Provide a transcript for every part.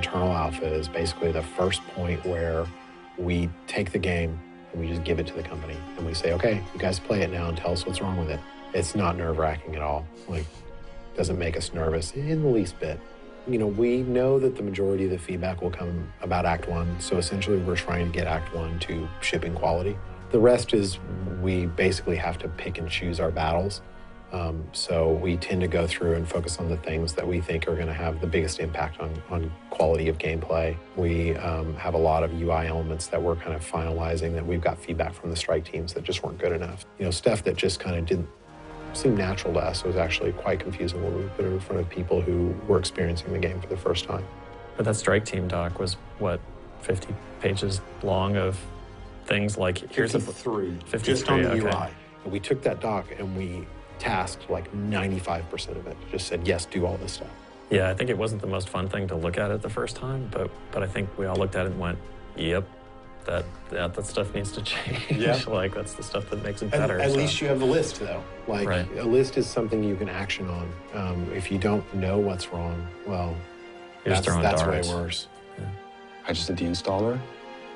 internal alpha is basically the first point where we take the game and we just give it to the company. And we say, okay, you guys play it now and tell us what's wrong with it. It's not nerve-wracking at all. Like, doesn't make us nervous in the least bit. You know, we know that the majority of the feedback will come about Act 1. So essentially, we're trying to get Act 1 to shipping quality. The rest is we basically have to pick and choose our battles. So we tend to go through and focus on the things that we think are going to have the biggest impact on quality of gameplay. We have a lot of UI elements that we're kind of finalizing that we've got feedback from the strike teams that just weren't good enough. You know, stuff that just kind of didn't seem natural to us. It was actually quite confusing when we put it in front of people who were experiencing the game for the first time. But that strike team doc was, what, 50 pages long of things like, here's 53, 53, just on the okay. UI. We took that doc and we tasked like 95% of it. Just said, yes, do all this stuff. Yeah, I think it wasn't the most fun thing to look at it the first time, but I think we all looked at it and went, yep, that stuff needs to change. Yeah. Like, that's the stuff that makes it better. At least you have the list, though. Like, right. A list is something you can action on. If you don't know what's wrong, well, that's way worse. Yeah. I just did the installer,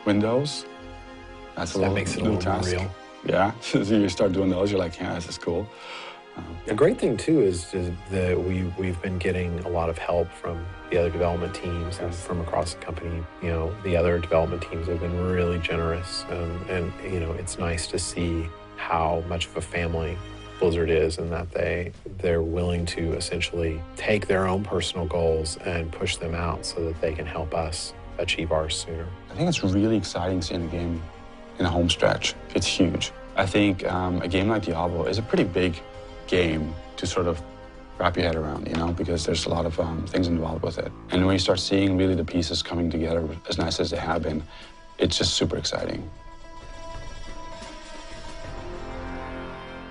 Windows. That's that makes it a little more real. Yeah, so you start doing those, you're like, yeah, this is cool. The great thing, too, is that we've been getting a lot of help from the other development teams and from across the company. You know, the other development teams have been really generous. And you know, it's nice to see how much of a family Blizzard is and that they're willing to essentially take their own personal goals and push them out so that they can help us achieve ours sooner. I think it's really exciting seeing a game in a home stretch. It's huge. I think a game like Diablo is a pretty big game to sort of wrap your head around, you know, because there's a lot of things involved with it. And when you start seeing really the pieces coming together as nice as they have been, it's just super exciting.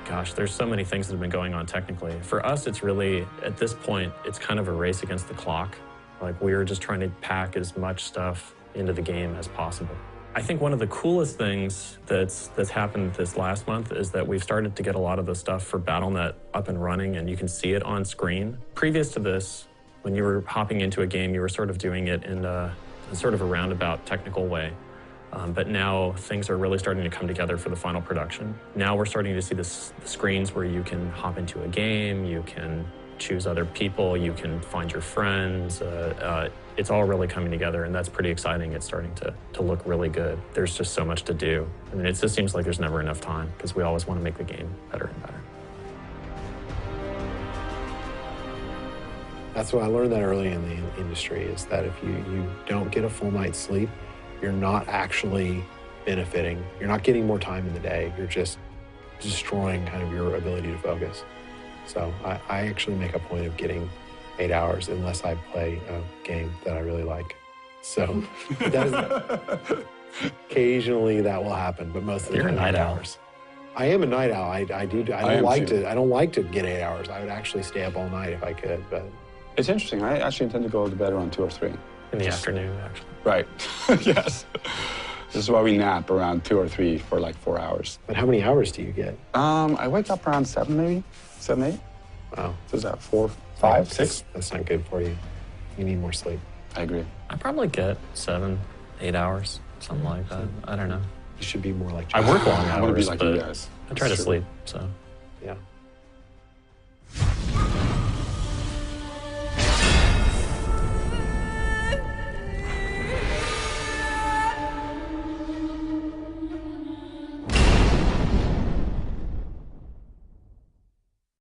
Gosh, there's so many things that have been going on technically. For us, it's really, at this point, it's kind of a race against the clock. Like, we're just trying to pack as much stuff into the game as possible. I think one of the coolest things that's happened this last month is that we've started to get a lot of the stuff for Battle.net up and running, and you can see it on screen. Previous to this, when you were hopping into a game, you were sort of doing it in sort of a roundabout technical way. But now things are really starting to come together for the final production. Now we're starting to see the screens where you can hop into a game, you can choose other people, you can find your friends. It's all really coming together, and that's pretty exciting. It's starting to look really good. There's just so much to do. I mean, it just seems like there's never enough time because we always want to make the game better and better. That's what I learned that early in the industry, is that if you don't get a full night's sleep, you're not actually benefiting. You're not getting more time in the day. You're just destroying kind of your ability to focus. So I actually make a point of getting 8 hours unless I play a game that I really like. So occasionally that will happen, but most of the time, You're a night owl. hours. I am a night owl. I don't like to get 8 hours. I would actually stay up all night if I could, but It's interesting. I actually intend to go to bed around 2 or 3. In the afternoon, actually. Right. Yes. This is why we nap around 2 or 3 for like 4 hours. But how many hours do you get? I wake up around 7, maybe 7, 8. Wow. So is that 4, 5, 6? That's not good for you. You need more sleep. I agree. I probably get 7, 8 hours, something like that. I don't know. You should be more like I work long I want to be hours, like but you guys. I try to That's true. sleep, so. Yeah.